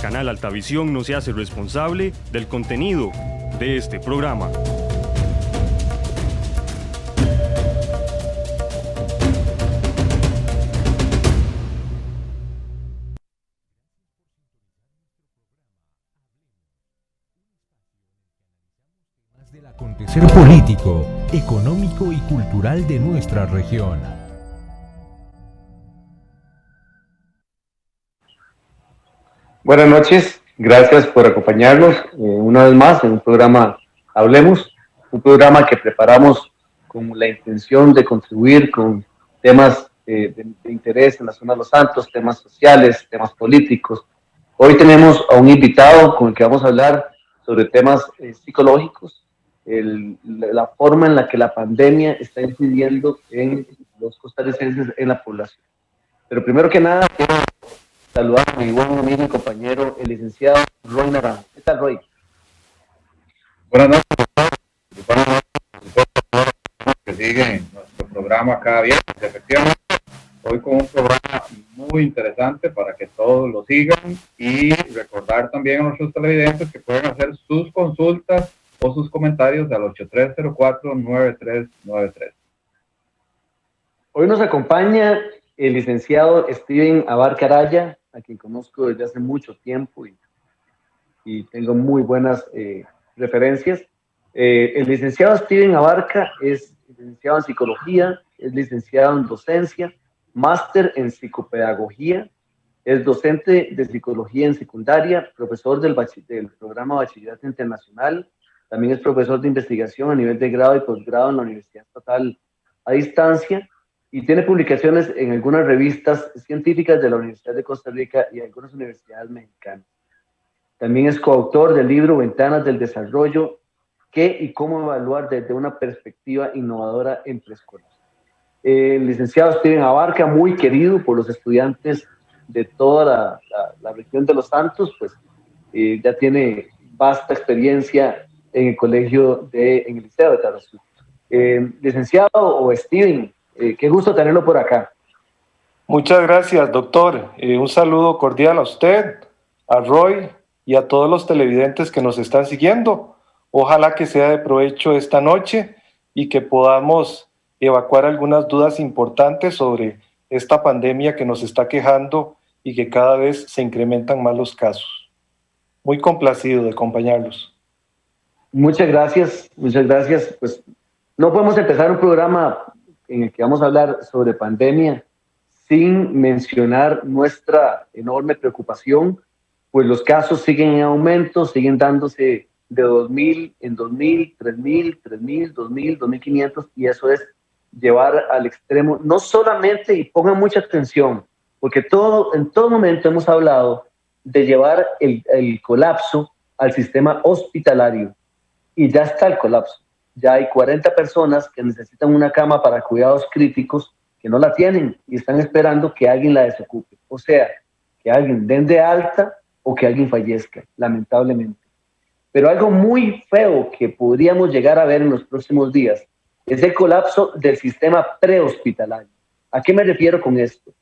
Canal Altavisión no se hace responsable del contenido de este programa. Del acontecer político, económico y cultural de nuestra región. Buenas noches, gracias por acompañarnos una vez más en un programa Hablemos, un programa que preparamos con la intención de contribuir con temas de interés en la zona de Los Santos, temas sociales, temas políticos. Hoy tenemos a un invitado con el que vamos a hablar sobre temas psicológicos, la forma en la que la pandemia está incidiendo en los costarricenses, en la población. Pero primero que nada, quiero saludar a mi buen amigo y compañero, el licenciado Roy Naranjo. ¿Qué tal, Roy? Buenas noches, doctor. Buenas noches a todos los que siguen nuestro programa cada viernes. Efectivamente, hoy con un programa muy interesante para que todos lo sigan y recordar también a nuestros televidentes que pueden hacer sus consultas o sus comentarios al 8304-9393. Hoy nos acompaña el licenciado Steven Abarca Araya, a quien conozco desde hace mucho tiempo y tengo muy buenas referencias. El licenciado Steven Abarca es licenciado en psicología, es licenciado en docencia, máster en psicopedagogía, es docente de psicología en secundaria, profesor del programa Bachillerato Internacional, también es profesor de investigación a nivel de grado y posgrado en la Universidad Estatal a Distancia, y tiene publicaciones en algunas revistas científicas de la Universidad de Costa Rica y algunas universidades mexicanas. También es coautor del libro Ventanas del Desarrollo, ¿qué y cómo evaluar desde una perspectiva innovadora en preescolar? El licenciado Steven Abarca, muy querido por los estudiantes de toda la región de Los Santos, pues ya tiene vasta experiencia en el colegio, en el Liceo de Tarrazú. Licenciado o Steven, qué gusto tenerlo por acá. Muchas gracias, doctor. Un saludo cordial a usted, a Roy y a todos los televidentes que nos están siguiendo. Ojalá que sea de provecho esta noche y que podamos evacuar algunas dudas importantes sobre esta pandemia que nos está quejando y que cada vez se incrementan más los casos. Muy complacido de acompañarlos. Muchas gracias, muchas gracias. Pues no podemos empezar un programa en el que vamos a hablar sobre pandemia sin mencionar nuestra enorme preocupación, pues los casos siguen en aumento, siguen dándose de 2.000 en 2.000, 3.000, 3.000, 2.000, 2.500, y eso es llevar al extremo, no solamente, y pongan mucha atención, porque en todo momento hemos hablado de llevar el colapso al sistema hospitalario, y ya está el colapso. Ya hay 40 personas que necesitan una cama para cuidados críticos que no la tienen y están esperando que alguien la desocupe. O sea, que alguien den de alta o que alguien fallezca, lamentablemente. Pero algo muy feo que podríamos llegar a ver en los próximos días es el colapso del sistema prehospitalario. ¿A qué me refiero con esto?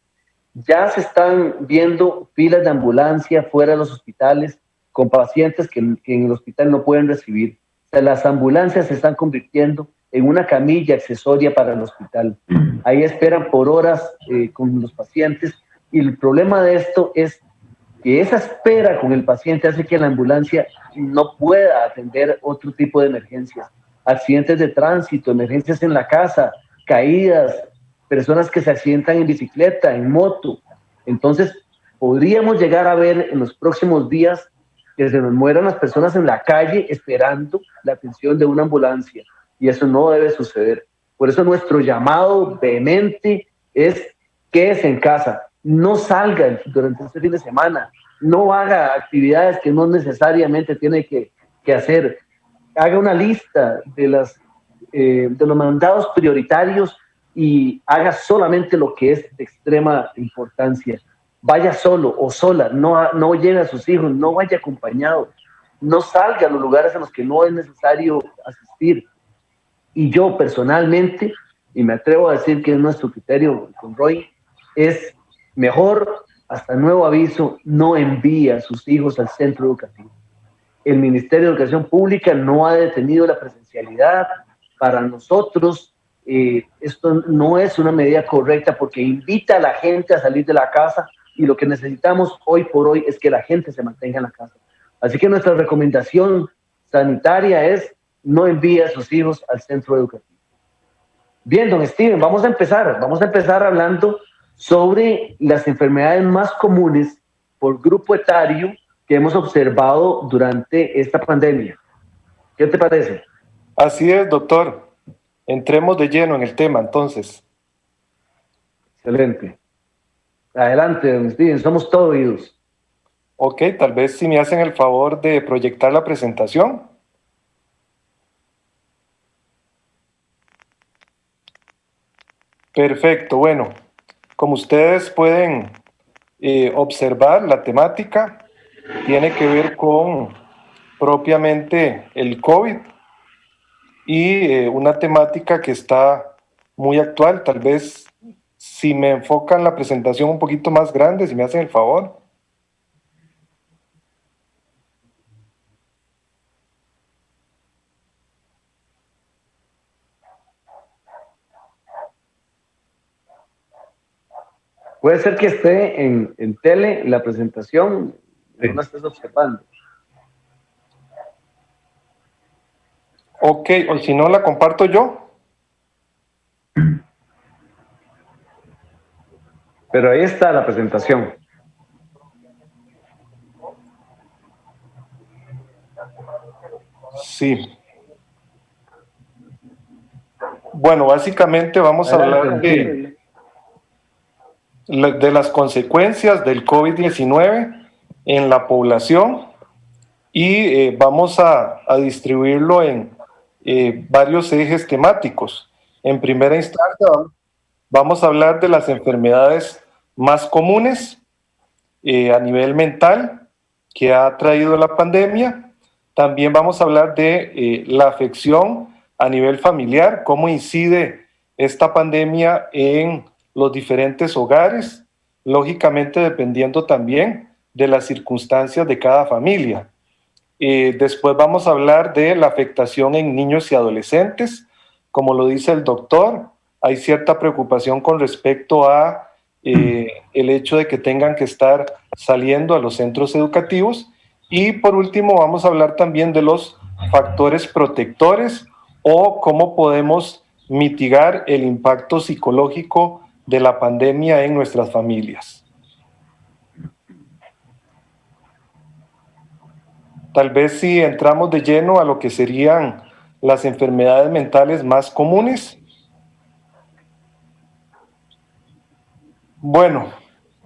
Ya se están viendo filas de ambulancia fuera de los hospitales con pacientes que en el hospital no pueden recibir. O sea, las ambulancias se están convirtiendo en una camilla accesoria para el hospital. Ahí esperan por horas con los pacientes, y el problema de esto es que esa espera con el paciente hace que la ambulancia no pueda atender otro tipo de emergencias, accidentes de tránsito, emergencias en la casa, caídas, personas que se accidentan en bicicleta, en moto. Entonces, podríamos llegar a ver en los próximos días que se nos mueran las personas en la calle esperando la atención de una ambulancia, y eso no debe suceder. Por eso nuestro llamado vehemente es: quédese en casa, no salga durante este fin de semana, no haga actividades que no necesariamente tiene que hacer, haga una lista de los mandados prioritarios y haga solamente lo que es de extrema importancia. Vaya solo o sola, no lleve a sus hijos, no vaya acompañado, no salga a los lugares a los que no es necesario asistir. Y yo personalmente, y me atrevo a decir que es nuestro criterio con Roy, es mejor hasta nuevo aviso, no envíe a sus hijos al centro educativo. El Ministerio de Educación Pública no ha detenido la presencialidad. Para nosotros, esto no es una medida correcta porque invita a la gente a salir de la casa y lo que necesitamos hoy por hoy es que la gente se mantenga en la casa. Así que nuestra recomendación sanitaria es no envíe a sus hijos al centro educativo. Bien, don Steven, vamos a empezar hablando sobre las enfermedades más comunes por grupo etario que hemos observado durante esta pandemia. ¿Qué te parece? Así es, doctor. Entremos de lleno en el tema, entonces. Excelente. Adelante, don Steven, somos todo oídos. Ok, tal vez si me hacen el favor de proyectar la presentación. Perfecto, bueno, como ustedes pueden observar, la temática tiene que ver con propiamente el COVID y una temática que está muy actual. Tal vez si me enfocan la presentación un poquito más grande, si me hacen el favor. Puede ser que esté en tele la presentación, Sí. no la estés observando. Ok, o si no la comparto yo. Pero ahí está la presentación. Sí. Bueno, básicamente vamos a hablar de las consecuencias del COVID-19 en la población y vamos a distribuirlo en varios ejes temáticos. En primera instancia, vamos a hablar de las enfermedades más comunes a nivel mental que ha traído la pandemia. También vamos a hablar de la afección a nivel familiar, cómo incide esta pandemia en los diferentes hogares, lógicamente dependiendo también de las circunstancias de cada familia. Después vamos a hablar de la afectación en niños y adolescentes. Como lo dice el doctor, hay cierta preocupación con respecto a el hecho de que tengan que estar saliendo a los centros educativos. Y por último vamos a hablar también de los factores protectores o cómo podemos mitigar el impacto psicológico de la pandemia en nuestras familias. Tal vez si entramos de lleno a lo que serían las enfermedades mentales más comunes. Bueno,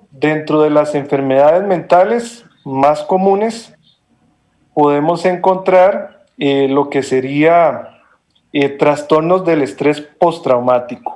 dentro de las enfermedades mentales más comunes podemos encontrar lo que sería trastornos del estrés postraumático.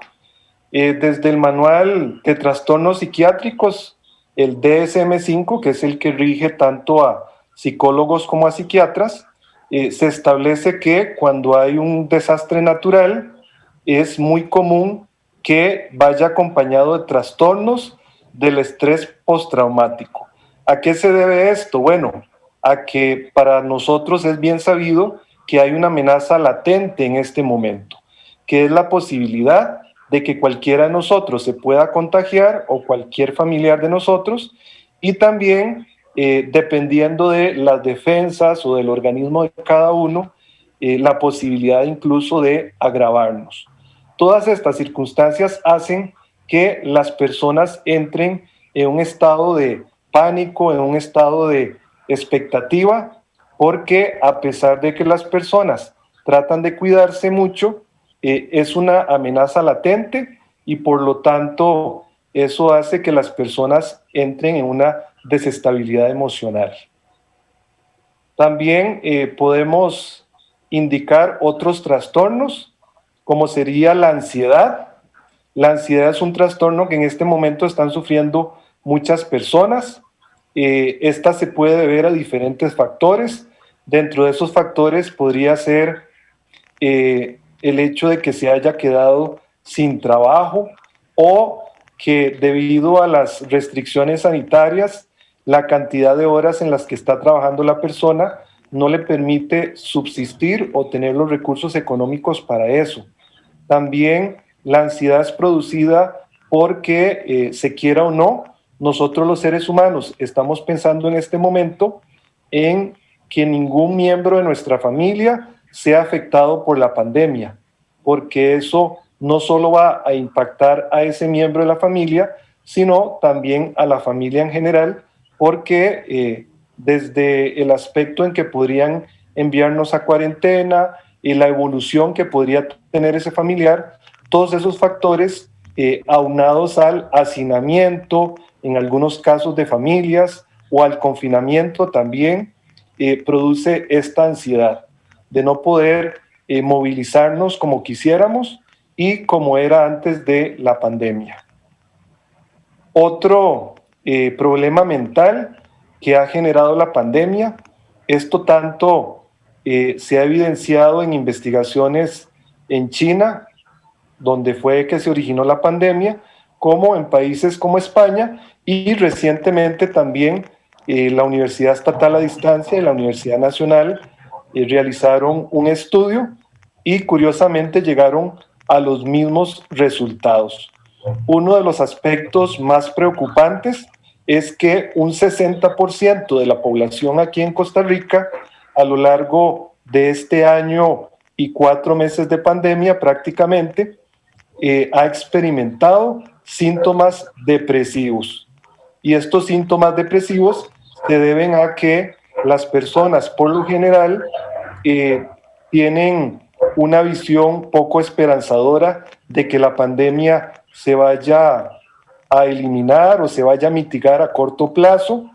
Desde el manual de trastornos psiquiátricos, el DSM-5, que es el que rige tanto a psicólogos como a psiquiatras, se establece que cuando hay un desastre natural es muy común que vaya acompañado de trastornos del estrés postraumático. ¿A qué se debe esto? Bueno, a que para nosotros es bien sabido que hay una amenaza latente en este momento, que es la posibilidad de que cualquiera de nosotros se pueda contagiar o cualquier familiar de nosotros, y también dependiendo de las defensas o del organismo de cada uno, la posibilidad incluso de agravarnos. Todas estas circunstancias hacen que las personas entren en un estado de pánico, en un estado de expectativa, porque a pesar de que las personas tratan de cuidarse mucho, es una amenaza latente y por lo tanto eso hace que las personas entren en una desestabilidad emocional. También podemos indicar otros trastornos, como sería la ansiedad. La ansiedad es un trastorno que en este momento están sufriendo muchas personas. Esta se puede deber a diferentes factores. Dentro de esos factores podría ser el hecho de que se haya quedado sin trabajo o que debido a las restricciones sanitarias, la cantidad de horas en las que está trabajando la persona no le permite subsistir o tener los recursos económicos para eso. También la ansiedad es producida porque, se quiera o no, nosotros los seres humanos estamos pensando en este momento en que ningún miembro de nuestra familia sea afectado por la pandemia, porque eso no solo va a impactar a ese miembro de la familia, sino también a la familia en general, porque desde el aspecto en que podrían enviarnos a cuarentena y la evolución que podría tener ese familiar, todos esos factores aunados al hacinamiento, en algunos casos de familias, o al confinamiento también, produce esta ansiedad de no poder movilizarnos como quisiéramos y como era antes de la pandemia. Otro problema mental que ha generado la pandemia, esto tanto se ha evidenciado en investigaciones en China, donde fue que se originó la pandemia, como en países como España, y recientemente también la Universidad Estatal a Distancia y la Universidad Nacional realizaron un estudio y curiosamente llegaron a los mismos resultados. Uno de los aspectos más preocupantes es que un 60% de la población aquí en Costa Rica, a lo largo de este año y 4 meses de pandemia prácticamente, ha experimentado síntomas depresivos. Y estos síntomas depresivos se deben a que las personas, por lo general, tienen una visión poco esperanzadora de que la pandemia se vaya a eliminar o se vaya a mitigar a corto plazo.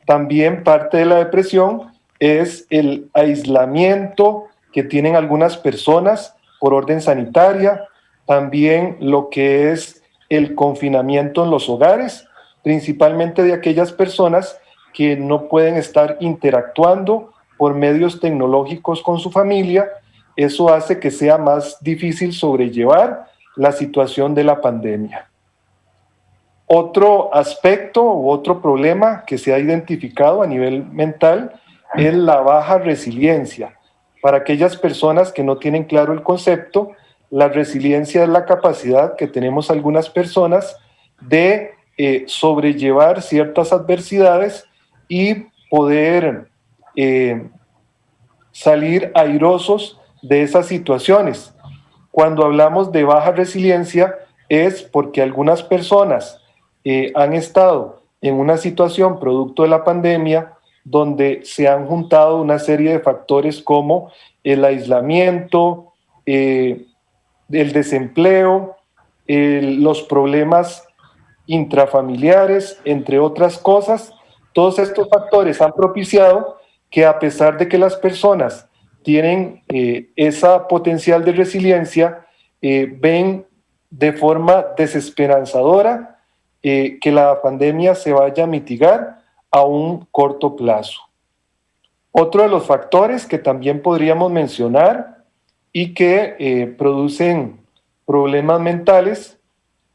También parte de la depresión es el aislamiento que tienen algunas personas por orden sanitaria, también lo que es el confinamiento en los hogares, principalmente de aquellas personas que no pueden estar interactuando por medios tecnológicos con su familia. Eso hace que sea más difícil sobrellevar la situación de la pandemia. Otro aspecto u otro problema que se ha identificado a nivel mental es la baja resiliencia. Para aquellas personas que no tienen claro el concepto, la resiliencia es la capacidad que tenemos algunas personas de sobrellevar ciertas adversidades y poder salir airosos de esas situaciones. Cuando hablamos de baja resiliencia es porque algunas personas han estado en una situación producto de la pandemia donde se han juntado una serie de factores como el aislamiento, el desempleo, los problemas intrafamiliares, entre otras cosas. Todos estos factores han propiciado que, a pesar de que las personas tienen esa potencial de resiliencia, ven de forma desesperanzadora que la pandemia se vaya a mitigar a un corto plazo. Otro de los factores que también podríamos mencionar y que producen problemas mentales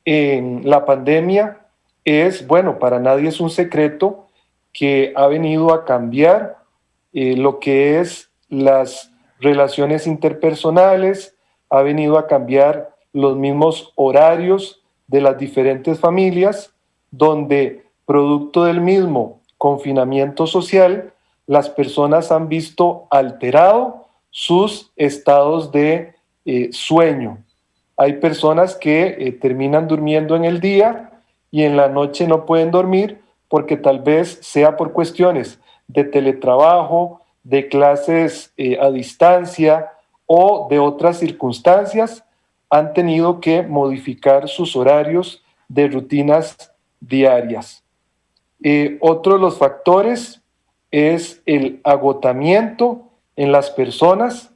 en la pandemia es, bueno, para nadie es un secreto que ha venido a cambiar lo que es las relaciones interpersonales, ha venido a cambiar los mismos horarios de las diferentes familias, donde producto del mismo confinamiento social, las personas han visto alterado sus estados de sueño. Hay personas que terminan durmiendo en el día y en la noche no pueden dormir porque tal vez sea por cuestiones de teletrabajo, de clases a distancia o de otras circunstancias, han tenido que modificar sus horarios de rutinas diarias. Otro de los factores es el agotamiento en las personas.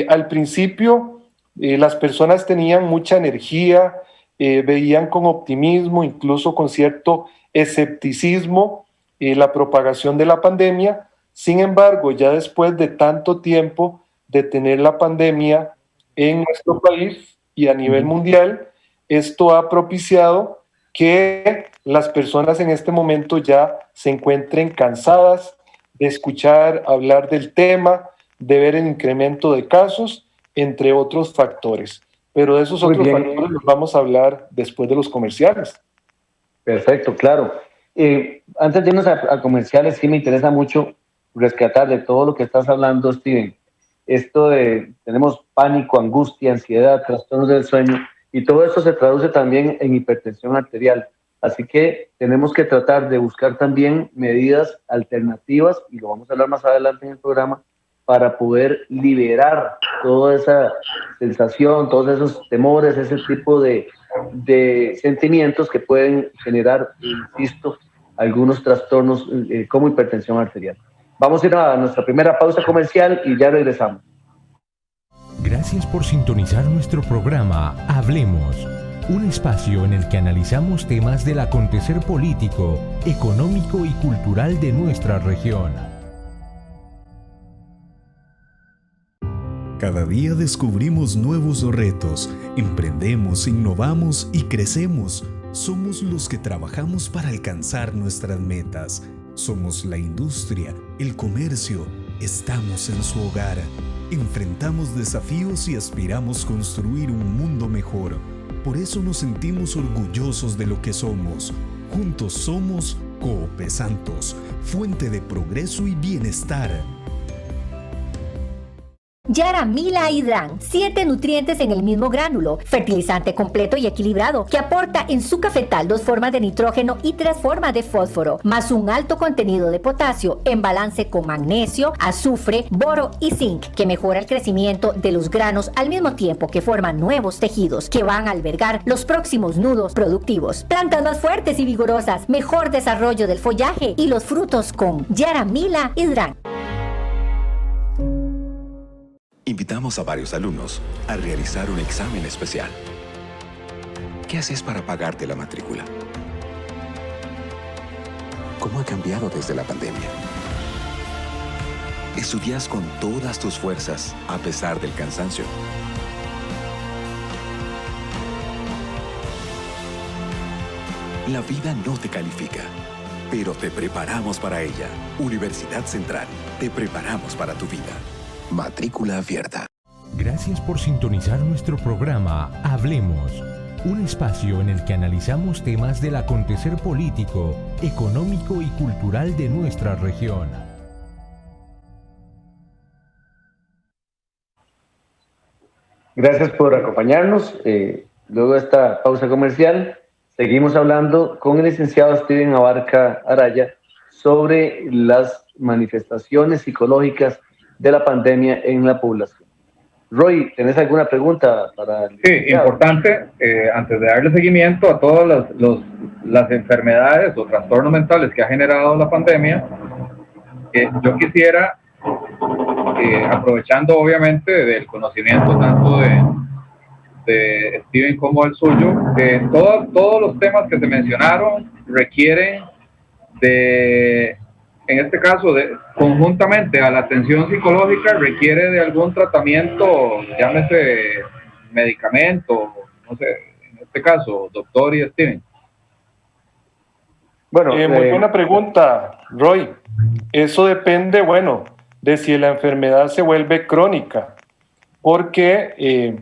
Al principio, las personas tenían mucha energía, veían con optimismo, incluso con cierto escepticismo, la propagación de la pandemia. Sin embargo, ya después de tanto tiempo de tener la pandemia en nuestro país y a nivel mundial, esto ha propiciado que las personas en este momento ya se encuentren cansadas de escuchar hablar del tema, de ver el incremento de casos, entre otros factores. Pero de esos otros factores los vamos a hablar después de los comerciales. Perfecto, claro. Antes de irnos a comerciales, sí me interesa mucho rescatar de todo lo que estás hablando, Steven. Esto de, tenemos pánico, angustia, ansiedad, trastornos del sueño, y todo esto se traduce también en hipertensión arterial. Así que tenemos que tratar de buscar también medidas alternativas, y lo vamos a hablar más adelante en el programa, para poder liberar toda esa sensación, todos esos temores, ese tipo de sentimientos que pueden generar, insisto, algunos trastornos como hipertensión arterial. Vamos a ir a nuestra primera pausa comercial y ya regresamos. Gracias por sintonizar nuestro programa Hablemos, un espacio en el que analizamos temas del acontecer político, económico y cultural de nuestra región. Cada día descubrimos nuevos retos, emprendemos, innovamos y crecemos. Somos los que trabajamos para alcanzar nuestras metas. Somos la industria, el comercio, estamos en su hogar. Enfrentamos desafíos y aspiramos construir un mundo mejor. Por eso nos sentimos orgullosos de lo que somos. Juntos somos Coop Santos, fuente de progreso y bienestar. Yaramila Hidran, 7 nutrientes en el mismo gránulo, fertilizante completo y equilibrado, que aporta en su cafetal 2 formas de nitrógeno y 3 formas de fósforo, más un alto contenido de potasio en balance con magnesio, azufre, boro y zinc, que mejora el crecimiento de los granos al mismo tiempo que forman nuevos tejidos que van a albergar los próximos nudos productivos. Plantas más fuertes y vigorosas, mejor desarrollo del follaje y los frutos con Yaramila Hidran. Invitamos a varios alumnos a realizar un examen especial. ¿Qué haces para pagarte la matrícula? ¿Cómo ha cambiado desde la pandemia? ¿Estudias con todas tus fuerzas a pesar del cansancio? La vida no te califica, pero te preparamos para ella. Universidad Central, te preparamos para tu vida. Matrícula abierta. Gracias por sintonizar nuestro programa Hablemos, un espacio en el que analizamos temas del acontecer político, económico y cultural de nuestra región. Gracias por acompañarnos. Luego de esta pausa comercial, seguimos hablando con el licenciado Steven Abarca Araya sobre las manifestaciones psicológicas de la pandemia en la población. Roy, ¿tenés alguna pregunta para el Sí, importante, antes de darle seguimiento a todas las enfermedades o trastornos mentales que ha generado la pandemia, yo quisiera, aprovechando obviamente del conocimiento tanto de Steven como el suyo, todos los temas que se mencionaron requieren en este caso, conjuntamente a la atención psicológica, requiere de algún tratamiento, llámese medicamento, no sé, en este caso, doctor y Steven. Bueno, muy buena pregunta, Roy. Eso depende, de si la enfermedad se vuelve crónica, porque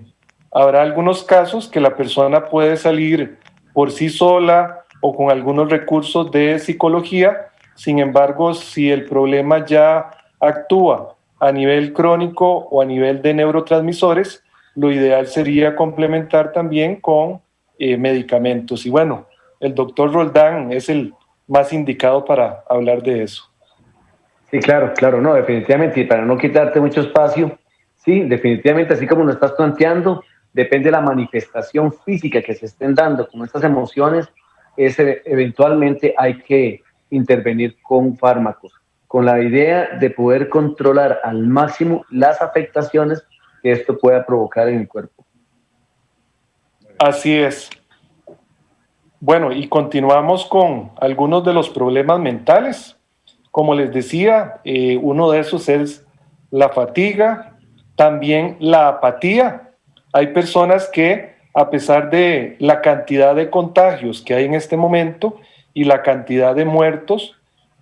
habrá algunos casos que la persona puede salir por sí sola o con algunos recursos de psicología. Sin embargo, si el problema ya actúa a nivel crónico o a nivel de neurotransmisores, lo ideal sería complementar también con medicamentos. Y el doctor Roldán es el más indicado para hablar de eso. Sí, claro, no, definitivamente, y para no quitarte mucho espacio, sí, definitivamente, así como lo estás planteando, depende de la manifestación física que se estén dando con estas emociones, eventualmente hay que intervenir con fármacos, con la idea de poder controlar al máximo las afectaciones que esto pueda provocar en el cuerpo. Así es. Bueno, y continuamos con algunos de los problemas mentales. Como les decía, uno de esos es la fatiga, también la apatía. Hay personas que a pesar de la cantidad de contagios que hay en este momento y la cantidad de muertos,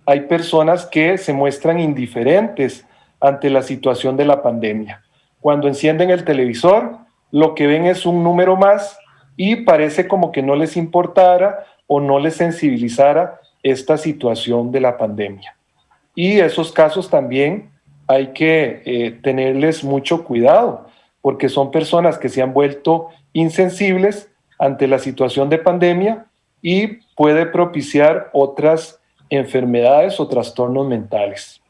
hay personas que se muestran indiferentes ante la situación de la pandemia. Cuando encienden el televisor, lo que ven es un número más y parece como que no les importara o no les sensibilizara esta situación de la pandemia. Y esos casos también hay que tenerles mucho cuidado, porque son personas que se han vuelto insensibles ante la situación de pandemia y puede propiciar otras enfermedades o trastornos mentales.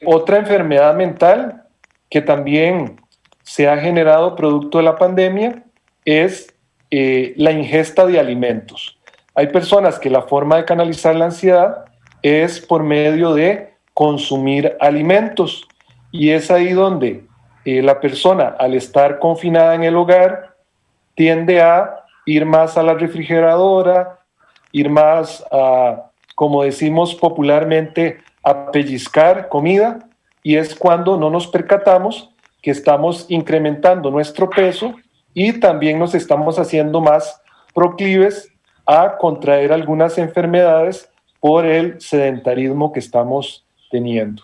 Otra enfermedad mental que también se ha generado producto de la pandemia es la ingesta de alimentos. Hay personas que la forma de canalizar la ansiedad es por medio de consumir alimentos, y es ahí donde la persona, al estar confinada en el hogar, tiende a ir más a la refrigeradora, ir más a, como decimos popularmente, a pellizcar comida, y es cuando no nos percatamos que estamos incrementando nuestro peso y también nos estamos haciendo más proclives a contraer algunas enfermedades por el sedentarismo que estamos teniendo.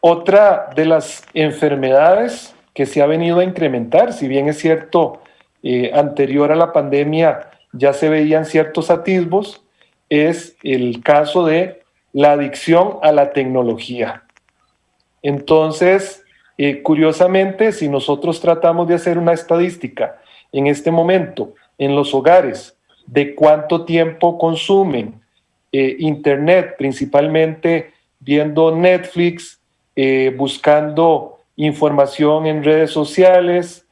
Otra de las enfermedades que se ha venido a incrementar, si bien es cierto, anterior a la pandemia ya se veían ciertos atisbos, es el caso de la adicción a la tecnología. Entonces, curiosamente, si nosotros tratamos de hacer una estadística en este momento en los hogares de cuánto tiempo consumen Internet, principalmente viendo Netflix, buscando información en redes sociales,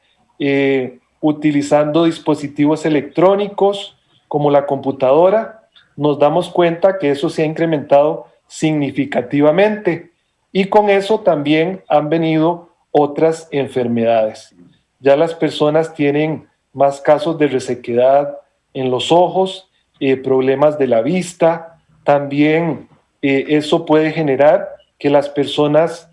utilizando dispositivos electrónicos como la computadora, nos damos cuenta que eso se ha incrementado significativamente, y con eso también han venido otras enfermedades. Ya las personas tienen más casos de resequedad en los ojos, problemas de la vista. También eso puede generar que las personas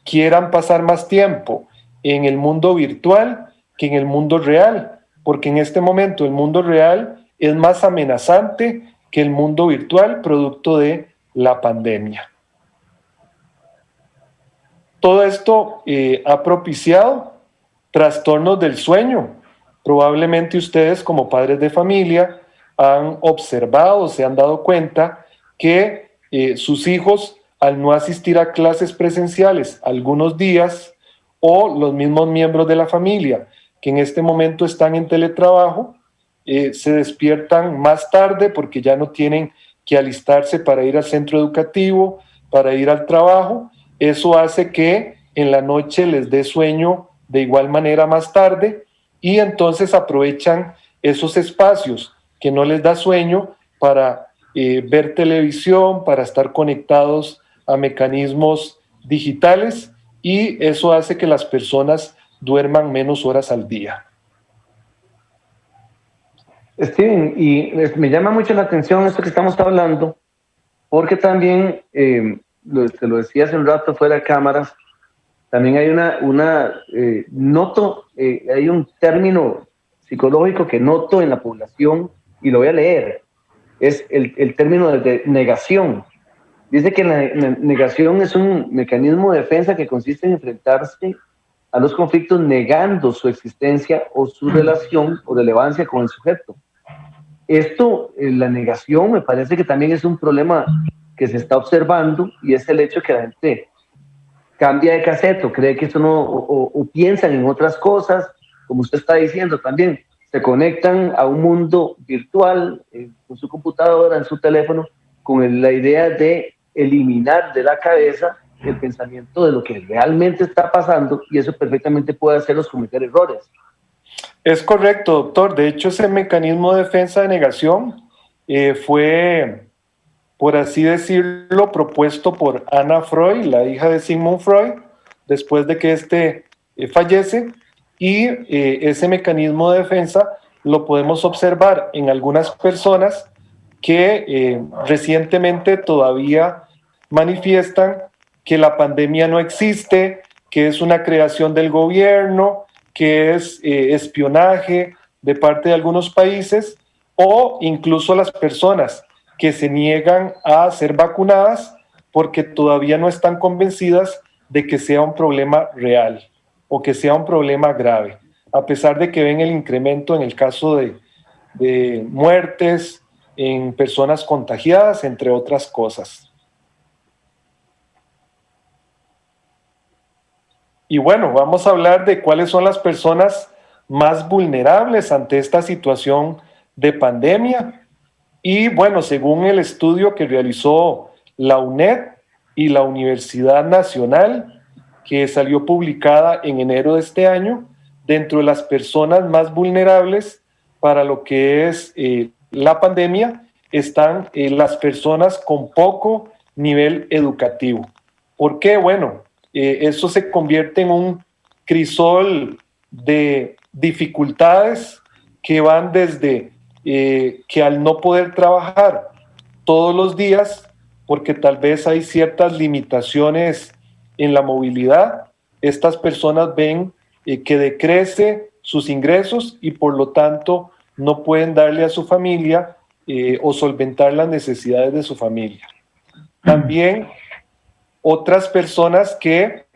quieran pasar más tiempo en el mundo virtual que en el mundo real, porque en este momento el mundo real es más amenazante que el mundo virtual producto de la pandemia. Todo esto ha propiciado trastornos del sueño. Probablemente ustedes, como padres de familia, han observado, se han dado cuenta que sus hijos, al no asistir a clases presenciales algunos días, o los mismos miembros de la familia que en este momento están en teletrabajo, se despiertan más tarde porque ya no tienen que alistarse para ir al centro educativo, para ir al trabajo. Eso hace que en la noche les dé sueño de igual manera más tarde, y entonces aprovechan esos espacios que no les da sueño para ver televisión, para estar conectados a mecanismos digitales, y eso hace que las personas duerman menos horas al día. Steven, y me llama mucho la atención esto que estamos hablando, porque también, te lo decía hace un rato fuera de cámaras, también hay hay un término psicológico que noto en la población, y lo voy a leer, es el término de negación. Dice que la negación es un mecanismo de defensa que consiste en enfrentarse a los conflictos negando su existencia o su relación o relevancia con el sujeto. Esto, la negación, me parece que también es un problema que se está observando, y es el hecho que la gente cambia de cassette, cree que eso no, o piensan en otras cosas, como usted está diciendo también, se conectan a un mundo virtual con su computadora, en su teléfono, con la idea de eliminar de la cabeza el pensamiento de lo que realmente está pasando, y eso perfectamente puede hacerlos cometer errores. Es correcto, doctor. De hecho, ese mecanismo de defensa de negación fue, por así decirlo, propuesto por Anna Freud, la hija de Sigmund Freud, después de que éste fallece, y ese mecanismo de defensa lo podemos observar en algunas personas que recientemente todavía manifiestan que la pandemia no existe, que es una creación del gobierno, que es espionaje de parte de algunos países, o incluso las personas que se niegan a ser vacunadas porque todavía no están convencidas de que sea un problema real o que sea un problema grave, a pesar de que ven el incremento en el caso de muertes en personas contagiadas, entre otras cosas. Y bueno, vamos a hablar de cuáles son las personas más vulnerables ante esta situación de pandemia. Y bueno, según el estudio que realizó la UNED y la Universidad Nacional, que salió publicada en enero de este año, dentro de las personas más vulnerables para lo que es la pandemia están las personas con poco nivel educativo. ¿Por qué? Bueno, eso se convierte en un crisol de dificultades que van desde que al no poder trabajar todos los días, porque tal vez hay ciertas limitaciones en la movilidad, estas personas ven que decrece sus ingresos y por lo tanto no pueden darle a su familia o solventar las necesidades de su familia. También otras personas que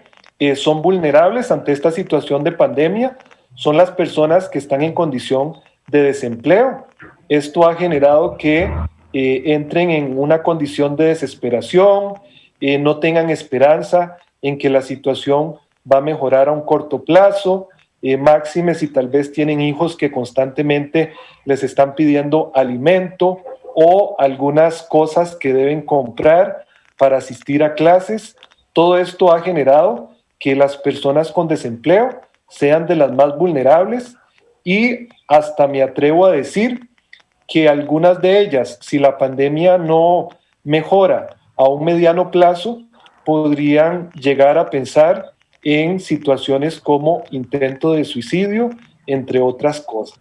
son vulnerables ante esta situación de pandemia son las personas que están en condición de desempleo. Esto ha generado que entren en una condición de desesperación, no tengan esperanza en que la situación va a mejorar a un corto plazo, máxime si tal vez tienen hijos que constantemente les están pidiendo alimento o algunas cosas que deben comprar para asistir a clases. Todo esto ha generado que las personas con desempleo sean de las más vulnerables y hasta me atrevo a decir que algunas de ellas, si la pandemia no mejora a un mediano plazo, podrían llegar a pensar en situaciones como intento de suicidio, entre otras cosas.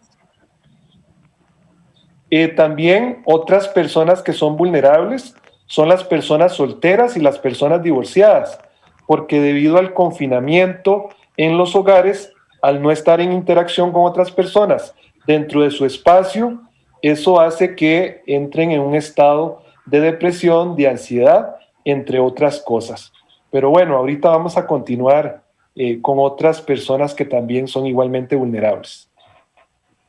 También otras personas que son vulnerables son las personas solteras y las personas divorciadas, porque debido al confinamiento en los hogares, al no estar en interacción con otras personas dentro de su espacio, eso hace que entren en un estado de depresión, de ansiedad, entre otras cosas. Pero bueno, ahorita vamos a continuar con otras personas que también son igualmente vulnerables.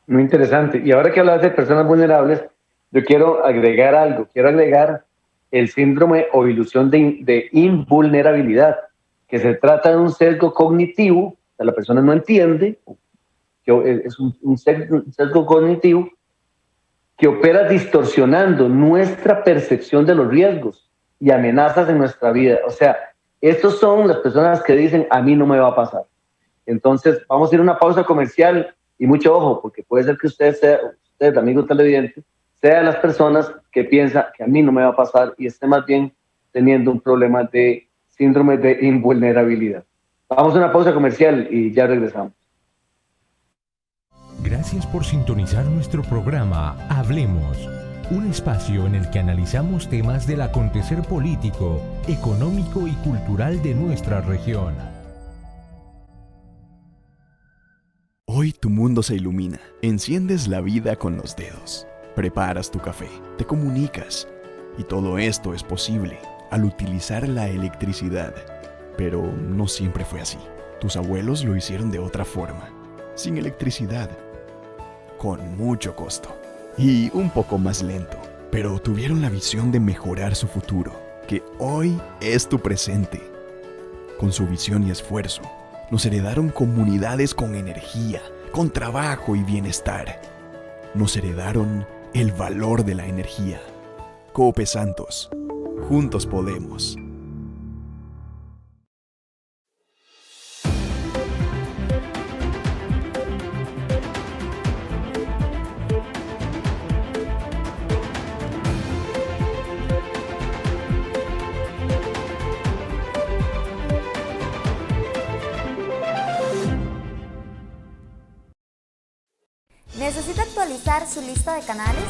Muy interesante. Y ahora que hablas de personas vulnerables, yo quiero agregar algo. Quiero agregar el síndrome o ilusión de invulnerabilidad, que se trata de un sesgo cognitivo, o sea, la persona no entiende, que es un sesgo cognitivo que opera distorsionando nuestra percepción de los riesgos y amenazas en nuestra vida. O sea, estos son las personas que dicen, a mí no me va a pasar. Entonces, vamos a ir a una pausa comercial y mucho ojo, porque puede ser que usted, amigo televidente, sea de las personas que piensa que a mí no me va a pasar y esté más bien teniendo un problema de síndrome de invulnerabilidad. Vamos a una pausa comercial y ya regresamos. Gracias por sintonizar nuestro programa Hablemos, un espacio en el que analizamos temas del acontecer político, económico y cultural de nuestra región. Hoy tu mundo se ilumina. Enciendes la vida con los dedos. Preparas tu café, te comunicas. Y todo esto es posible al utilizar la electricidad. Pero no siempre fue así. Tus abuelos lo hicieron de otra forma, sin electricidad, con mucho costo y un poco más lento. Pero tuvieron la visión de mejorar su futuro, que hoy es tu presente. Con su visión y esfuerzo, nos heredaron comunidades con energía, con trabajo y bienestar. Nos heredaron el valor de la energía. Cope Santos. Juntos podemos. ¿Necesita actualizar su lista de canales?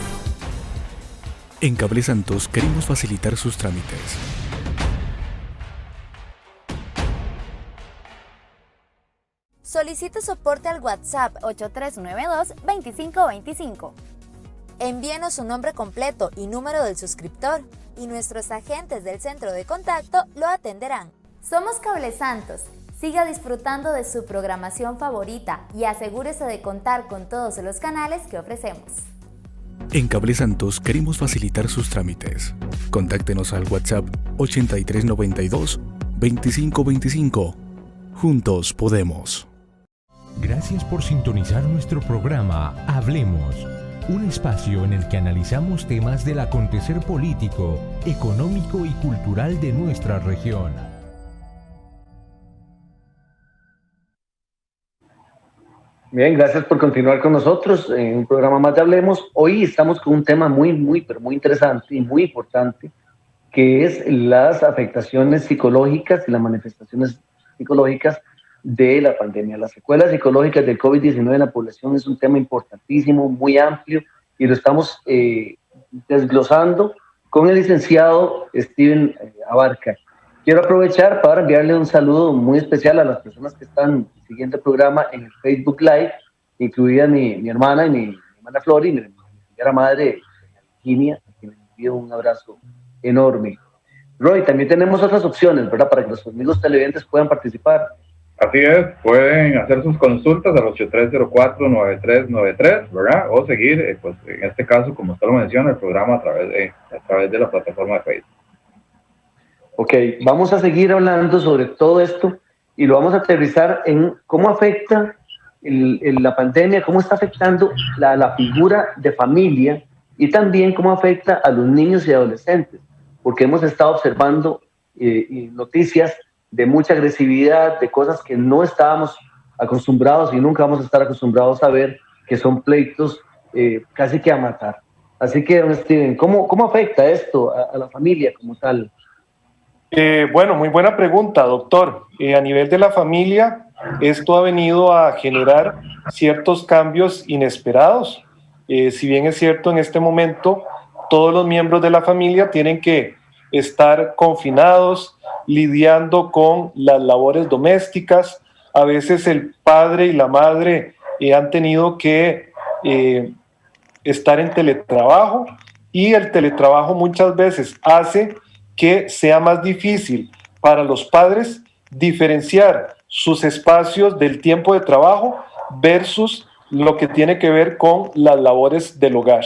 En Cable Santos queremos facilitar sus trámites. Solicite soporte al WhatsApp 8392-2525. Envíenos su nombre completo y número del suscriptor y nuestros agentes del centro de contacto lo atenderán. Somos Cable Santos. Siga disfrutando de su programación favorita y asegúrese de contar con todos los canales que ofrecemos. En Cable Santos queremos facilitar sus trámites. Contáctenos al WhatsApp 8392-2525. Juntos podemos. Gracias por sintonizar nuestro programa Hablemos, un espacio en el que analizamos temas del acontecer político, económico y cultural de nuestra región. Bien, gracias por continuar con nosotros en un programa más de Hablemos. Hoy estamos con un tema muy interesante y muy importante, que es las afectaciones psicológicas y las manifestaciones psicológicas de la pandemia. Las secuelas psicológicas del COVID-19 en la población es un tema importantísimo, muy amplio, y lo estamos desglosando con el licenciado Steven Abarca. Quiero aprovechar para enviarle un saludo muy especial a las personas que están siguiendo el programa en el Facebook Live, incluida mi hermana y mi hermana Flori, y mi señora madre, Virginia, a quien le envío un abrazo enorme. Roy, también tenemos otras opciones, ¿verdad?, para que los amigos televidentes puedan participar. Así es, pueden hacer sus consultas al 8304-9393, ¿verdad? O seguir, pues en este caso, como usted lo menciona, el programa a través de la plataforma de Facebook. Ok, vamos a seguir hablando sobre todo esto y lo vamos a aterrizar en cómo afecta la pandemia, cómo está afectando la figura de familia y también cómo afecta a los niños y adolescentes, porque hemos estado observando noticias de mucha agresividad, de cosas que no estábamos acostumbrados y nunca vamos a estar acostumbrados a ver, que son pleitos casi que a matar. Así que, don Steven, ¿cómo afecta esto a la familia como tal? Bueno, muy buena pregunta, doctor. A nivel de la familia, esto ha venido a generar ciertos cambios inesperados. Si bien es cierto, en este momento, todos los miembros de la familia tienen que estar confinados, lidiando con las labores domésticas. A veces el padre y la madre han tenido que estar en teletrabajo, y el teletrabajo muchas veces hace que sea más difícil para los padres diferenciar sus espacios del tiempo de trabajo versus lo que tiene que ver con las labores del hogar.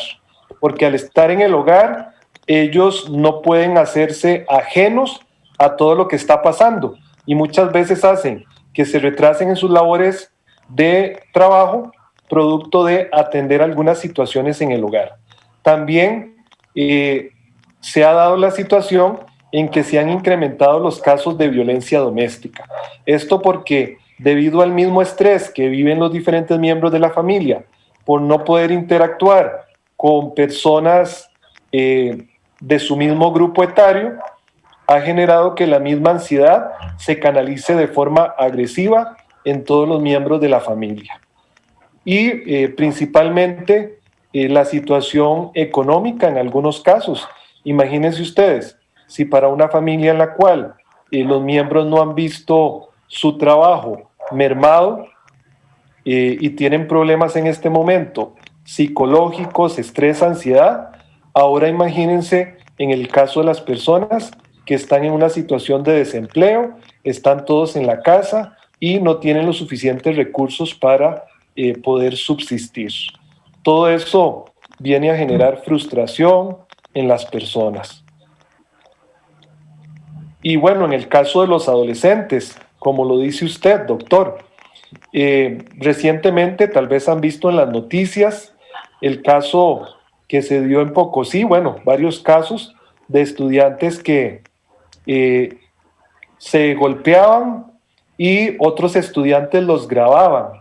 Porque al estar en el hogar, ellos no pueden hacerse ajenos a todo lo que está pasando, y muchas veces hacen que se retrasen en sus labores de trabajo producto de atender algunas situaciones en el hogar. También se ha dado la situación en que se han incrementado los casos de violencia doméstica. Esto porque, debido al mismo estrés que viven los diferentes miembros de la familia por no poder interactuar con personas de su mismo grupo etario, ha generado que la misma ansiedad se canalice de forma agresiva en todos los miembros de la familia. Y principalmente la situación económica en algunos casos. Imagínense ustedes, si para una familia en la cual los miembros no han visto su trabajo mermado y tienen problemas en este momento psicológicos, estrés, ansiedad, ahora imagínense en el caso de las personas que están en una situación de desempleo, están todos en la casa y no tienen los suficientes recursos para poder subsistir. Todo eso viene a generar frustración en las personas. Y bueno, en el caso de los adolescentes, como lo dice usted, doctor, recientemente tal vez han visto en las noticias el caso que se dio en Pocosí, bueno, varios casos de estudiantes que se golpeaban y otros estudiantes los grababan.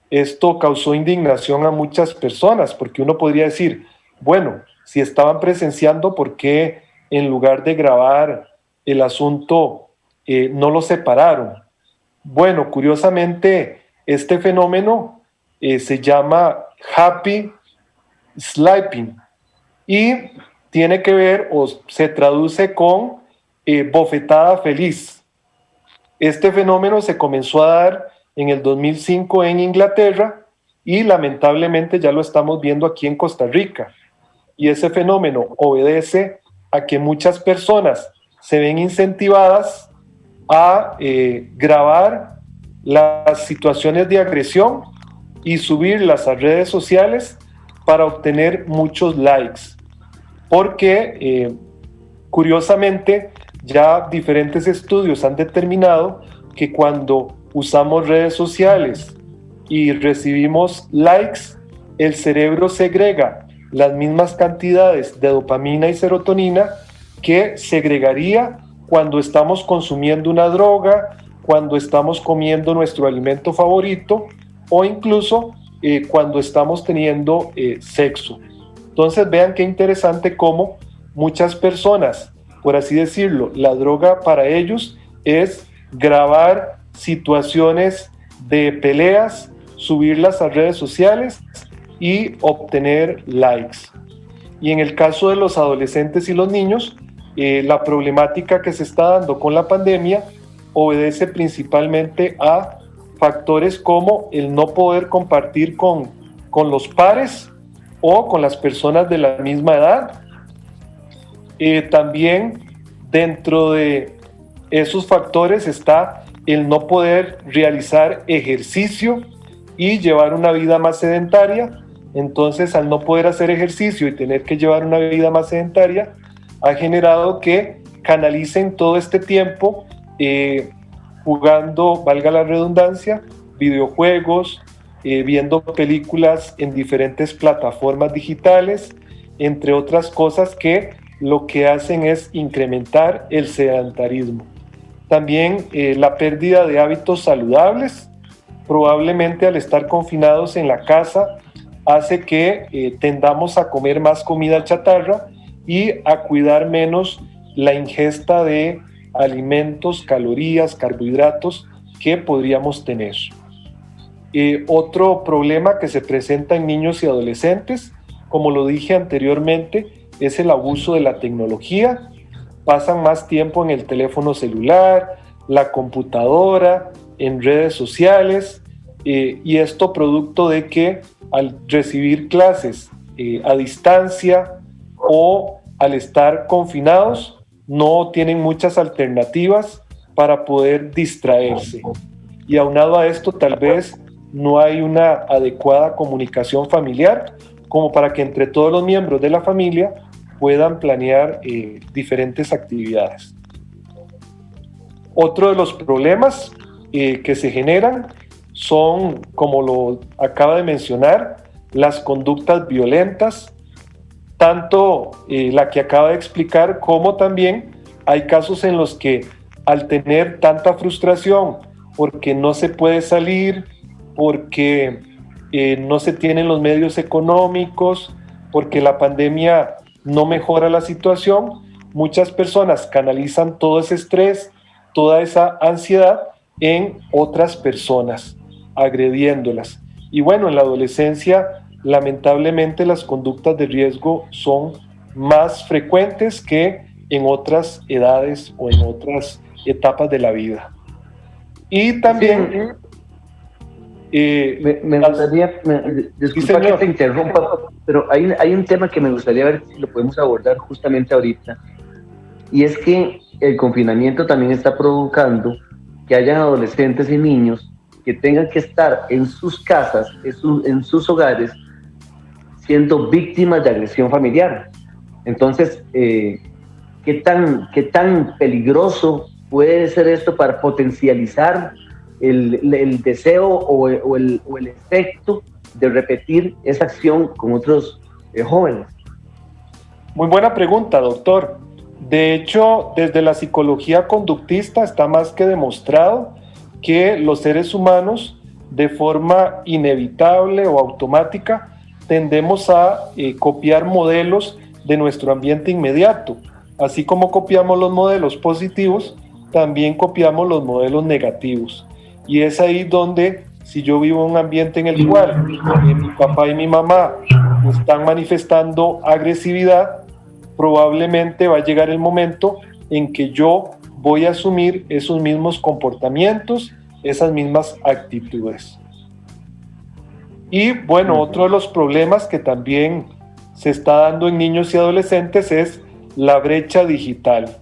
Esto causó indignación a muchas personas, porque uno podría decir, bueno, si estaban presenciando, ¿por qué en lugar de grabar el asunto no lo separaron? Bueno, curiosamente, este fenómeno se llama happy slapping y tiene que ver o se traduce con bofetada feliz. Este fenómeno se comenzó a dar en el 2005 en Inglaterra y lamentablemente ya lo estamos viendo aquí en Costa Rica. Y ese fenómeno obedece a que muchas personas se ven incentivadas a grabar las situaciones de agresión y subirlas a redes sociales para obtener muchos likes. Porque, curiosamente, ya diferentes estudios han determinado que cuando usamos redes sociales y recibimos likes, el cerebro segrega las mismas cantidades de dopamina y serotonina que segregaría cuando estamos consumiendo una droga, cuando estamos comiendo nuestro alimento favorito o incluso cuando estamos teniendo sexo. Entonces vean qué interesante cómo muchas personas, por así decirlo, la droga para ellos es grabar situaciones de peleas, subirlas a redes sociales y obtener likes. Y en el caso de los adolescentes y los niños, la problemática que se está dando con la pandemia obedece principalmente a factores como el no poder compartir con los pares o con las personas de la misma edad. También dentro de esos factores está el no poder realizar ejercicio y llevar una vida más sedentaria. Entonces, al no poder hacer ejercicio y tener que llevar una vida más sedentaria, ha generado que canalicen todo este tiempo jugando, valga la redundancia, videojuegos, viendo películas en diferentes plataformas digitales, entre otras cosas que lo que hacen es incrementar el sedentarismo. También la pérdida de hábitos saludables, probablemente al estar confinados en la casa, hace que tendamos a comer más comida chatarra y a cuidar menos la ingesta de alimentos, calorías, carbohidratos que podríamos tener. Otro problema que se presenta en niños y adolescentes, como lo dije anteriormente, es el abuso de la tecnología. Pasan más tiempo en el teléfono celular, la computadora, en redes sociales, y esto producto de que al recibir clases a distancia o al estar confinados, no tienen muchas alternativas para poder distraerse. Y aunado a esto, tal vez no hay una adecuada comunicación familiar como para que entre todos los miembros de la familia puedan planear diferentes actividades. Otro de los problemas que se generan son, como lo acaba de mencionar, las conductas violentas, tanto la que acaba de explicar como también hay casos en los que al tener tanta frustración porque no se puede salir, porque no se tienen los medios económicos, porque la pandemia no mejora la situación, muchas personas canalizan todo ese estrés, toda esa ansiedad en otras personas, agrediéndolas. Y bueno, en la adolescencia, lamentablemente las conductas de riesgo son más frecuentes que en otras edades o en otras etapas de la vida. Y también... me gustaría, disculpa que te interrumpa, pero hay un tema que me gustaría ver si lo podemos abordar justamente ahorita, y es que el confinamiento también está provocando que hayan adolescentes y niños que tengan que estar en sus casas, en sus hogares, siendo víctimas de agresión familiar. Entonces, ¿qué tan peligroso puede ser esto para potencializar el deseo o el efecto de repetir esa acción con otros jóvenes? Muy buena pregunta, doctor. De hecho, desde la psicología conductista está más que demostrado que los seres humanos, de forma inevitable o automática, tendemos a copiar modelos de nuestro ambiente inmediato. Así como copiamos los modelos positivos, también copiamos los modelos negativos. Y es ahí donde, si yo vivo en un ambiente en el cual mi papá y mi mamá están manifestando agresividad, probablemente va a llegar el momento en que yo voy a asumir esos mismos comportamientos esas mismas actitudes. Y bueno, otro de los problemas que también se está dando en niños y adolescentes es la brecha digital.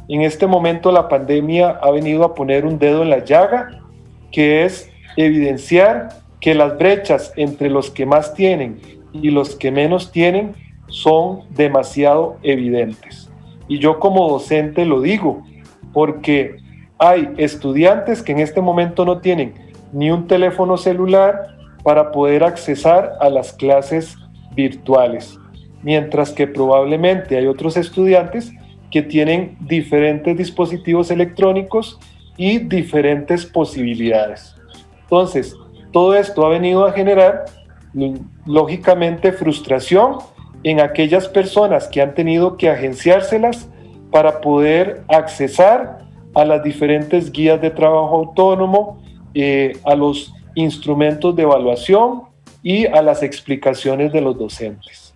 En este momento la pandemia ha venido a poner un dedo en la llaga, que es evidenciar que las brechas entre los que más tienen y los que menos tienen son demasiado evidentes. Y yo como docente lo digo, porque hay estudiantes que en este momento no tienen ni un teléfono celular para poder accesar a las clases virtuales, mientras que probablemente hay otros estudiantes que tienen diferentes dispositivos electrónicos y diferentes posibilidades. Entonces, todo esto ha venido a generar, lógicamente, frustración en aquellas personas que han tenido que agenciárselas para poder accesar a las diferentes guías de trabajo autónomo, a los instrumentos de evaluación y a las explicaciones de los docentes.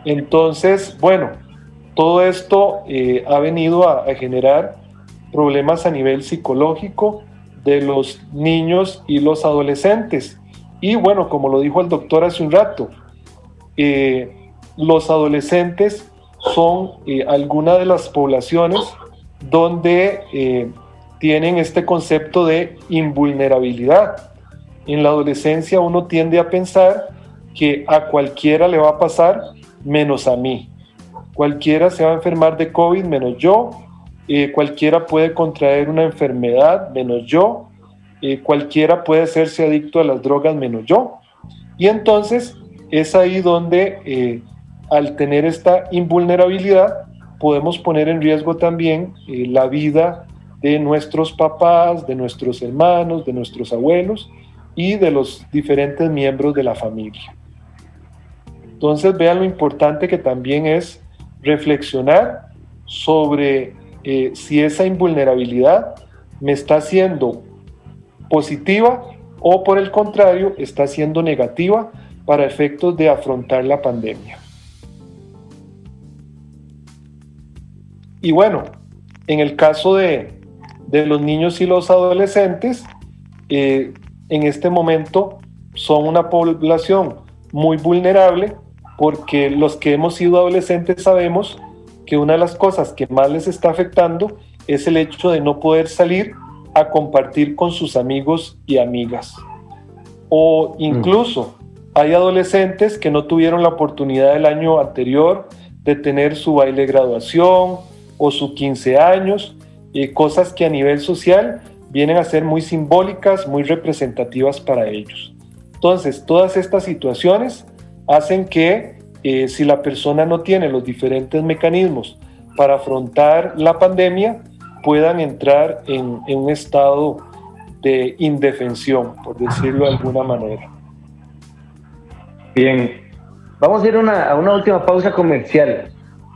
Entonces, bueno, todo esto ha venido a generar problemas a nivel psicológico de los niños y los adolescentes. Y bueno, como lo dijo el doctor hace un rato, los adolescentes son alguna de las poblaciones donde tienen este concepto de invulnerabilidad. En la adolescencia uno tiende a pensar que a cualquiera le va a pasar menos a mí. Cualquiera se va a enfermar de COVID menos yo. Cualquiera puede contraer una enfermedad menos yo. Cualquiera puede hacerse adicto a las drogas menos yo. Y entonces es ahí donde al tener esta invulnerabilidad podemos poner en riesgo también la vida de nuestros papás, de nuestros hermanos, de nuestros abuelos y de los diferentes miembros de la familia. Entonces vean lo importante que también es reflexionar sobre si esa invulnerabilidad me está siendo positiva o por el contrario está siendo negativa para efectos de afrontar la pandemia. Y bueno, en el caso de los niños y los adolescentes, en este momento son una población muy vulnerable porque los que hemos sido adolescentes sabemos que una de las cosas que más les está afectando es el hecho de no poder salir a compartir con sus amigos y amigas. O incluso hay adolescentes que no tuvieron la oportunidad el año anterior de tener su baile de graduación o sus 15 años, cosas que a nivel social vienen a ser muy simbólicas, muy representativas para ellos. Entonces, todas estas situaciones hacen que si la persona no tiene los diferentes mecanismos para afrontar la pandemia, puedan entrar en un estado de indefensión, por decirlo de alguna manera. Bien, vamos a ir a una última pausa comercial,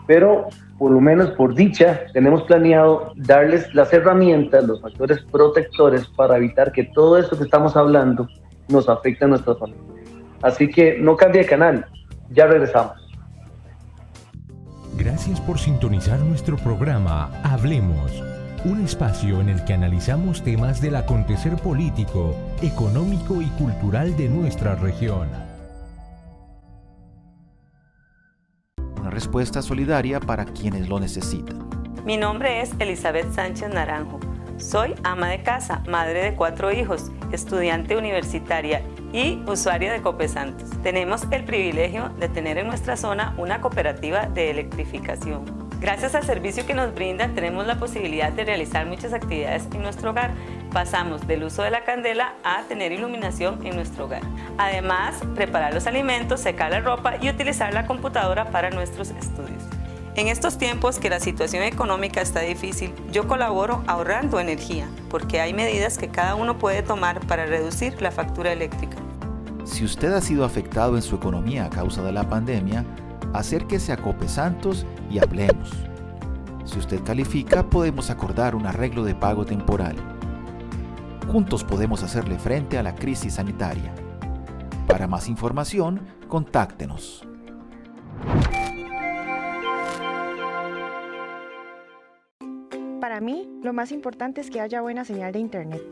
pero por lo menos por dicha tenemos planeado darles las herramientas, los factores protectores para evitar que todo esto que estamos hablando nos afecte a nuestra familia. Así que no cambie de canal, ya regresamos. Gracias por sintonizar nuestro programa Hablemos, un espacio en el que analizamos temas del acontecer político, económico y cultural de nuestra región. Una respuesta solidaria para quienes lo necesitan. Mi nombre es Elizabeth Sánchez Naranjo. Soy ama de casa, madre de 4 hijos, estudiante universitaria y usuaria de Copesantos. Tenemos el privilegio de tener en nuestra zona una cooperativa de electrificación. Gracias al servicio que nos brindan, tenemos la posibilidad de realizar muchas actividades en nuestro hogar. Pasamos del uso de la candela a tener iluminación en nuestro hogar. Además, preparar los alimentos, secar la ropa y utilizar la computadora para nuestros estudios. En estos tiempos que la situación económica está difícil, yo colaboro ahorrando energía, porque hay medidas que cada uno puede tomar para reducir la factura eléctrica. Si usted ha sido afectado en su economía a causa de la pandemia, acérquese a Copesantos y hablemos. Si usted califica, podemos acordar un arreglo de pago temporal. Juntos podemos hacerle frente a la crisis sanitaria. Para más información, contáctenos. Para mí, lo más importante es que haya buena señal de internet.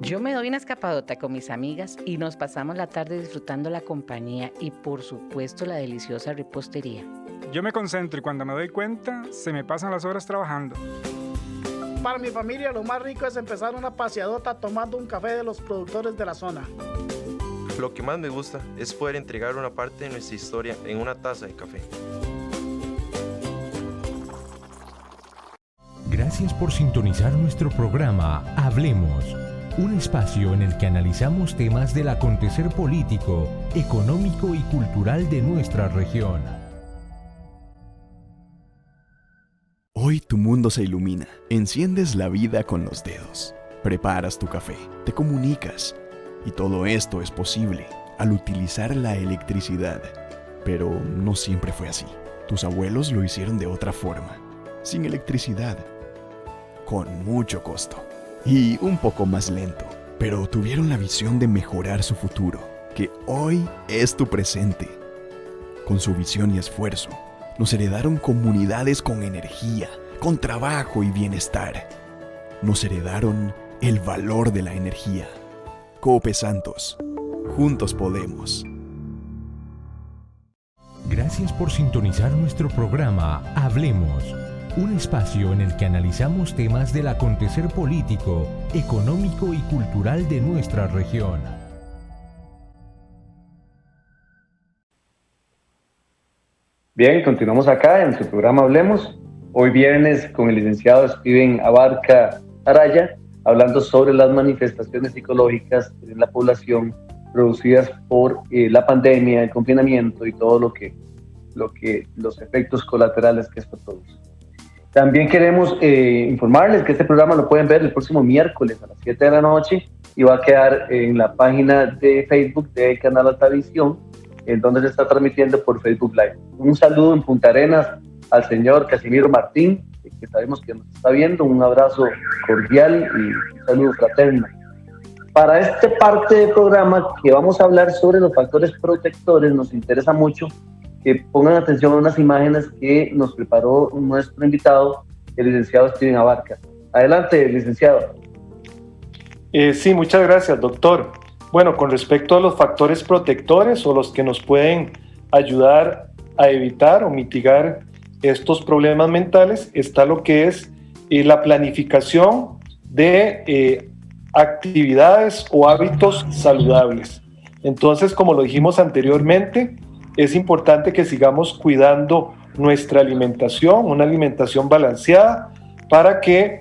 Yo me doy una escapadota con mis amigas y nos pasamos la tarde disfrutando la compañía y, por supuesto, la deliciosa repostería. Yo me concentro y cuando me doy cuenta, se me pasan las horas trabajando. Para mi familia, lo más rico es empezar una paseadota tomando un café de los productores de la zona. Lo que más me gusta es poder entregar una parte de nuestra historia en una taza de café. Gracias por sintonizar nuestro programa Hablemos, un espacio en el que analizamos temas del acontecer político, económico y cultural de nuestra región. Hoy tu mundo se ilumina. Enciendes la vida con los dedos. Preparas tu café, te comunicas. Y todo esto es posible al utilizar la electricidad. Pero no siempre fue así. Tus abuelos lo hicieron de otra forma, sin electricidad, con mucho costo y un poco más lento. Pero tuvieron la visión de mejorar su futuro, que hoy es tu presente. Con su visión y esfuerzo, nos heredaron comunidades con energía, con trabajo y bienestar. Nos heredaron el valor de la energía. Cope Santos. Juntos podemos. Gracias por sintonizar nuestro programa Hablemos, un espacio en el que analizamos temas del acontecer político, económico y cultural de nuestra región. Bien, continuamos acá en su programa Hablemos. Hoy viernes con el licenciado Steven Abarca Araya, hablando sobre las manifestaciones psicológicas en la población producidas por la pandemia, el confinamiento y todo lo que los efectos colaterales que esto produce. También queremos informarles que este programa lo pueden ver el próximo miércoles a las 7 de la noche y va a quedar en la página de Facebook del canal Altavisión, en donde se está transmitiendo por Facebook Live. Un saludo en Punta Arenas al señor Casimiro Martín, que sabemos que nos está viendo, un abrazo cordial y un saludo fraterno. Para esta parte del programa que vamos a hablar sobre los factores protectores, nos interesa mucho que pongan atención a unas imágenes que nos preparó nuestro invitado, el licenciado Steven Abarca. Adelante, licenciado. Sí, muchas gracias, doctor. Bueno, con respecto a los factores protectores o los que nos pueden ayudar a evitar o mitigar estos problemas mentales, está lo que es la planificación de actividades o hábitos saludables. Entonces, como lo dijimos anteriormente, es importante que sigamos cuidando nuestra alimentación, una alimentación balanceada, para que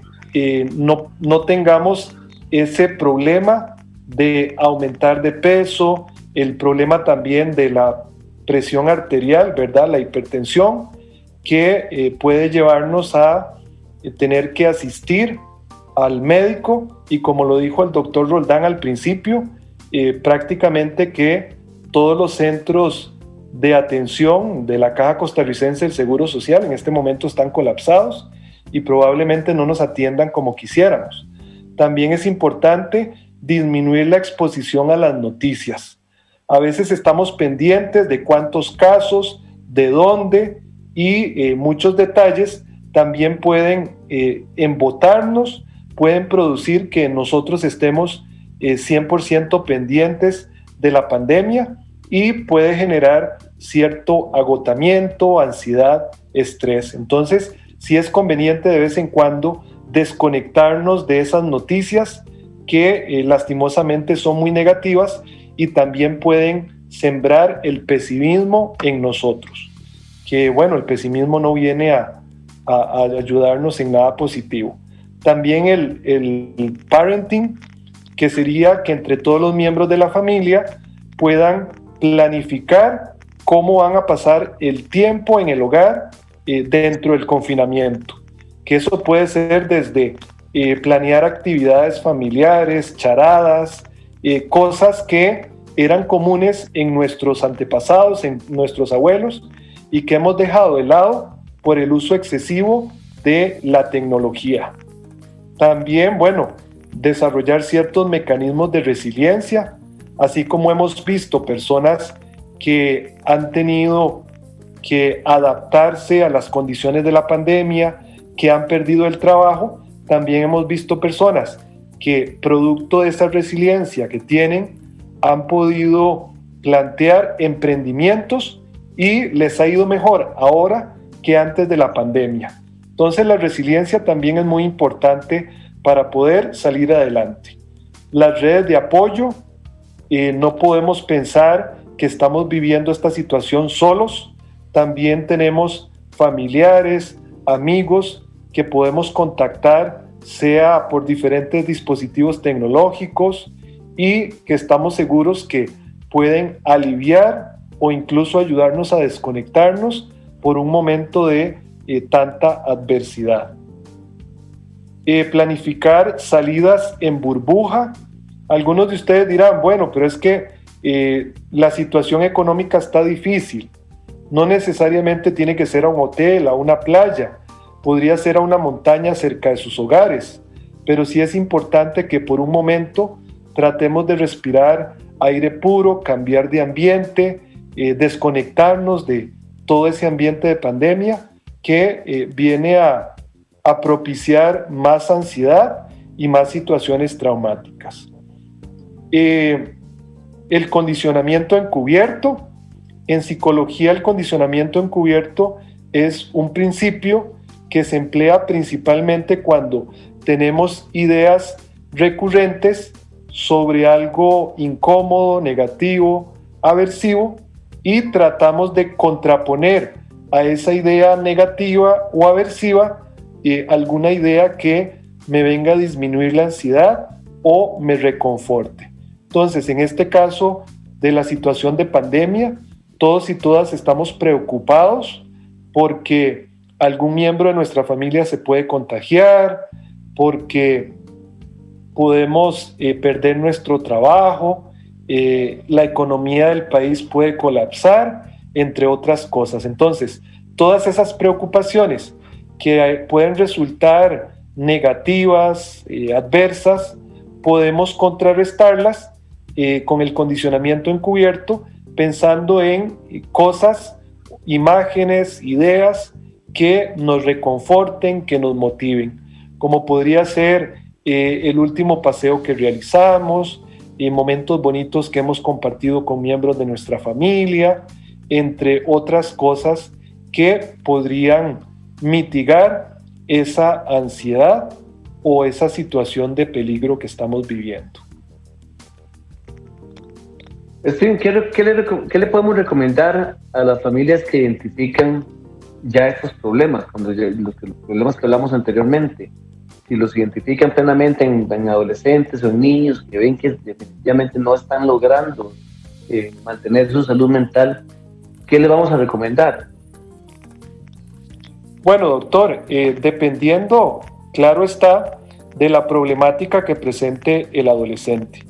no tengamos ese problema de aumentar de peso, el problema también de la presión arterial, ¿verdad? La hipertensión, que puede llevarnos a tener que asistir al médico, y como lo dijo el doctor Roldán al principio, prácticamente que todos los centros de atención de la Caja Costarricense del Seguro Social en este momento están colapsados y probablemente no nos atiendan como quisiéramos. También es importante disminuir la exposición a las noticias. A veces estamos pendientes de cuántos casos, de dónde, y muchos detalles también pueden embotarnos, pueden producir que nosotros estemos 100% pendientes de la pandemia, y puede generar cierto agotamiento, ansiedad, estrés. Entonces, sí es conveniente de vez en cuando desconectarnos de esas noticias que lastimosamente son muy negativas y también pueden sembrar el pesimismo en nosotros. Que bueno, el pesimismo no viene a ayudarnos en nada positivo. También el parenting, que sería que entre todos los miembros de la familia puedan planificar cómo van a pasar el tiempo en el hogar dentro del confinamiento. Que eso puede ser desde planear actividades familiares, charadas, cosas que eran comunes en nuestros antepasados, en nuestros abuelos, y que hemos dejado de lado por el uso excesivo de la tecnología. También, bueno, desarrollar ciertos mecanismos de resiliencia, así como hemos visto personas que han tenido que adaptarse a las condiciones de la pandemia, que han perdido el trabajo. También hemos visto personas que, producto de esa resiliencia que tienen, han podido plantear emprendimientos y les ha ido mejor ahora que antes de la pandemia. Entonces la resiliencia también es muy importante para poder salir adelante. Las redes de apoyo, no podemos pensar que estamos viviendo esta situación solos. También tenemos familiares, amigos que podemos contactar, sea por diferentes dispositivos tecnológicos, y que estamos seguros que pueden aliviar o incluso ayudarnos a desconectarnos por un momento de tanta adversidad. Planificar salidas en burbuja. Algunos de ustedes dirán, bueno, pero es que la situación económica está difícil. No necesariamente tiene que ser a un hotel, a una playa, podría ser a una montaña cerca de sus hogares, pero sí es importante que por un momento tratemos de respirar aire puro, cambiar de ambiente, desconectarnos de todo ese ambiente de pandemia que viene a propiciar más ansiedad y más situaciones traumáticas. El condicionamiento encubierto. En psicología, el condicionamiento encubierto es un principio que se emplea principalmente cuando tenemos ideas recurrentes sobre algo incómodo, negativo, aversivo, y tratamos de contraponer a esa idea negativa o aversiva alguna idea que me venga a disminuir la ansiedad o me reconforte. Entonces, en este caso de la situación de pandemia, todos y todas estamos preocupados porque algún miembro de nuestra familia se puede contagiar, porque podemos perder nuestro trabajo, la economía del país puede colapsar, entre otras cosas. Entonces, todas esas preocupaciones que pueden resultar negativas, adversas, podemos contrarrestarlas con el condicionamiento encubierto, pensando en cosas, imágenes, ideas que nos reconforten, que nos motiven, como podría ser el último paseo que realizamos, momentos bonitos que hemos compartido con miembros de nuestra familia, entre otras cosas que podrían mitigar esa ansiedad o esa situación de peligro que estamos viviendo. Steven, ¿qué le podemos recomendar a las familias que identifican ya estos problemas, los problemas que hablamos anteriormente? Si los identifican plenamente en adolescentes o en niños que ven que definitivamente no están logrando mantener su salud mental, ¿qué le vamos a recomendar? Bueno, doctor, dependiendo, claro está, de la problemática que presente el adolescente.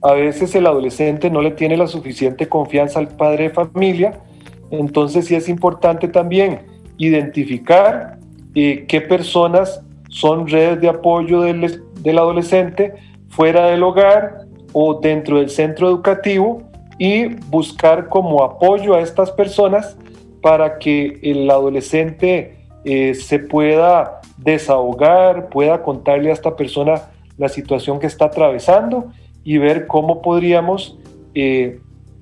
A veces el adolescente no le tiene la suficiente confianza al padre de familia, entonces sí es importante también identificar qué personas son redes de apoyo del adolescente fuera del hogar o dentro del centro educativo, y buscar como apoyo a estas personas para que el adolescente se pueda desahogar, pueda contarle a esta persona la situación que está atravesando y ver cómo podríamos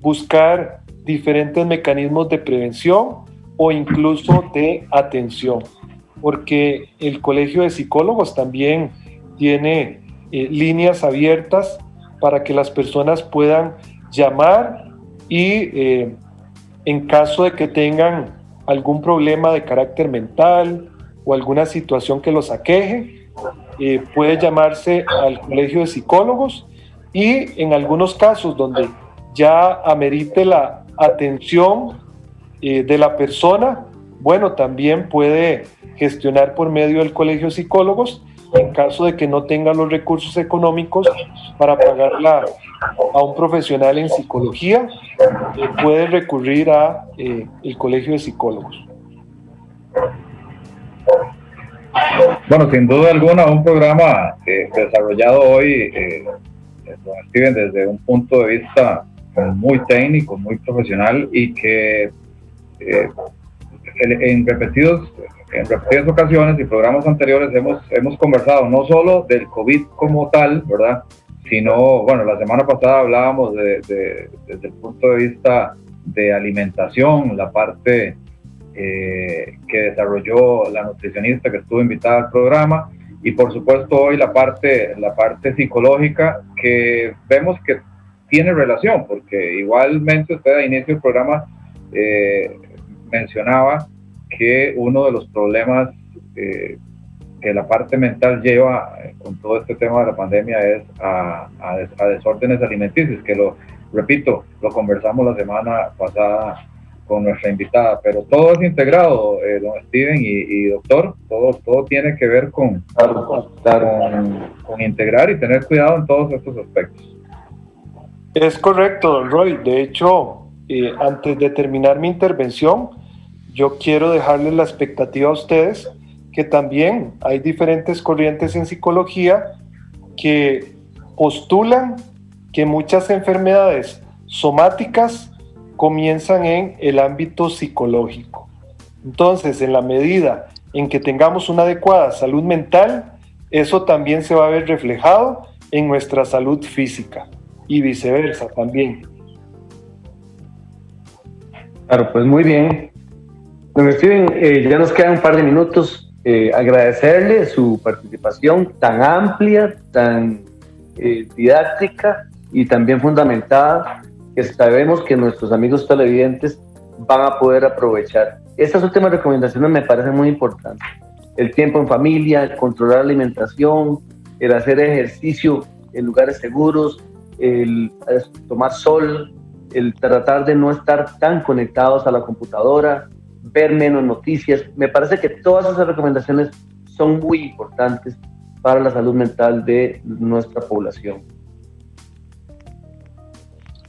buscar diferentes mecanismos de prevención o incluso de atención, porque el Colegio de Psicólogos también tiene líneas abiertas para que las personas puedan llamar y en caso de que tengan algún problema de carácter mental o alguna situación que los aqueje, puede llamarse al Colegio de Psicólogos, y en algunos casos donde ya amerite la atención de la persona, bueno, también puede gestionar por medio del Colegio de Psicólogos en caso de que no tenga los recursos económicos para pagarla a un profesional en psicología, puede recurrir a el Colegio de Psicólogos. Bueno, sin duda alguna, un programa desarrollado hoy, don Steven, desde un punto de vista muy técnico, muy profesional, y que en repetidos en repetidas ocasiones y programas anteriores hemos conversado no solo del COVID como tal, ¿verdad? Sino, bueno, la semana pasada hablábamos desde el punto de vista de alimentación, la parte que desarrolló la nutricionista que estuvo invitada al programa, y por supuesto hoy la parte psicológica, que vemos que tiene relación, porque igualmente usted a inicio del programa mencionaba que uno de los problemas que la parte mental lleva con todo este tema de la pandemia es a desórdenes alimenticios, que lo conversamos la semana pasada con nuestra invitada, pero todo es integrado, don Steven y doctor, todo tiene que ver con integrar y tener cuidado en todos estos aspectos. Es correcto, don Roy. De hecho, antes de terminar mi intervención, yo quiero dejarles la expectativa a ustedes que también hay diferentes corrientes en psicología que postulan que muchas enfermedades somáticas comienzan en el ámbito psicológico. Entonces, en la medida en que tengamos una adecuada salud mental, eso también se va a ver reflejado en nuestra salud física y viceversa también. Claro, pues muy bien. Don Steven, ya nos quedan un par de minutos. Agradecerle su participación tan amplia, tan didáctica y también fundamentada, que sabemos que nuestros amigos televidentes van a poder aprovechar. Estas últimas recomendaciones me parecen muy importantes. El tiempo en familia, el controlar la alimentación, el hacer ejercicio en lugares seguros, el tomar sol, el tratar de no estar tan conectados a la computadora, ver menos noticias. Me parece que todas esas recomendaciones son muy importantes para la salud mental de nuestra población.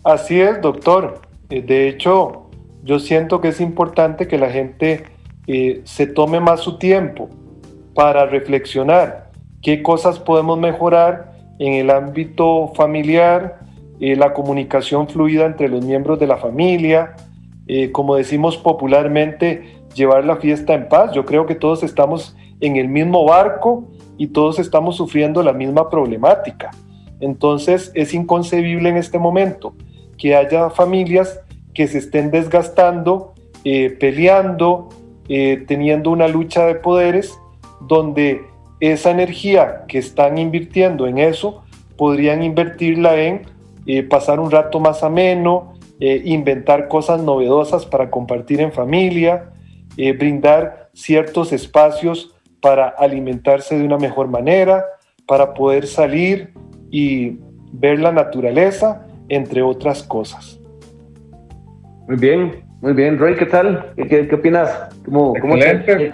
Así es, doctor. De hecho, yo siento que es importante que la gente se tome más su tiempo para reflexionar qué cosas podemos mejorar en el ámbito familiar, la comunicación fluida entre los miembros de la familia, como decimos popularmente, llevar la fiesta en paz. Yo creo que todos estamos en el mismo barco y todos estamos sufriendo la misma problemática. Entonces es inconcebible en este momento que haya familias que se estén desgastando, peleando, teniendo una lucha de poderes, donde esa energía que están invirtiendo en eso, podrían invertirla en pasar un rato más ameno, inventar cosas novedosas para compartir en familia, brindar ciertos espacios para alimentarse de una mejor manera, para poder salir y ver la naturaleza, entre otras cosas. Muy bien. Roy, ¿qué tal? ¿Qué opinas? Excelente.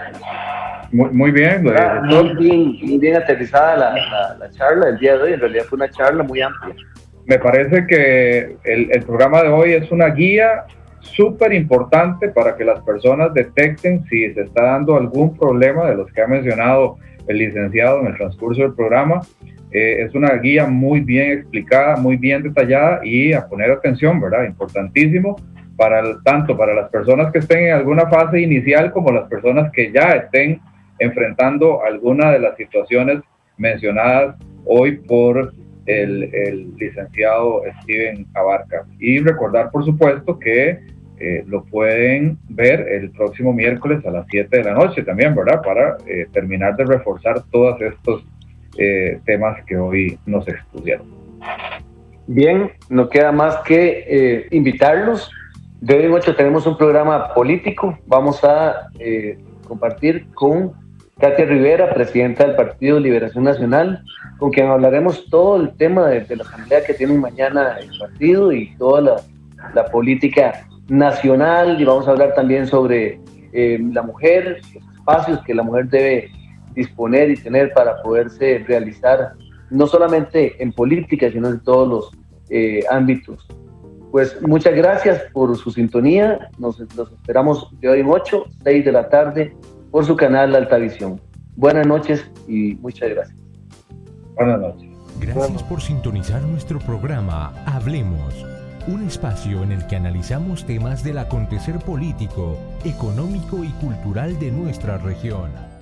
Muy bien. Muy bien aterrizada la charla del día de hoy. En realidad fue una charla muy amplia. Me parece que el programa de hoy es una guía súper importante para que las personas detecten si se está dando algún problema de los que ha mencionado el licenciado en el transcurso del programa. Es una guía muy bien explicada, muy bien detallada y a poner atención, ¿verdad? Importantísimo tanto para las personas que estén en alguna fase inicial como las personas que ya estén enfrentando alguna de las situaciones mencionadas hoy por el licenciado Steven Abarca. Y recordar, por supuesto, que lo pueden ver el próximo miércoles a las 7 de la noche también, ¿verdad? Para terminar de reforzar todos estos temas que hoy nos expusieron. Bien, no queda más que invitarlos. De hoy en 8 tenemos un programa político. Vamos a compartir con Katia Rivera, presidenta del Partido Liberación Nacional, con quien hablaremos todo el tema de la asamblea que tiene mañana el partido y toda la política nacional, y vamos a hablar también sobre la mujer, los espacios que la mujer debe disponer y tener para poderse realizar, no solamente en política, sino en todos los ámbitos. Pues muchas gracias por su sintonía. Los esperamos de hoy en 8, 6 de la tarde, por su canal Altavisión. Buenas noches y muchas gracias. Buenas noches. Gracias por sintonizar nuestro programa Hablemos, un espacio en el que analizamos temas del acontecer político, económico y cultural de nuestra región.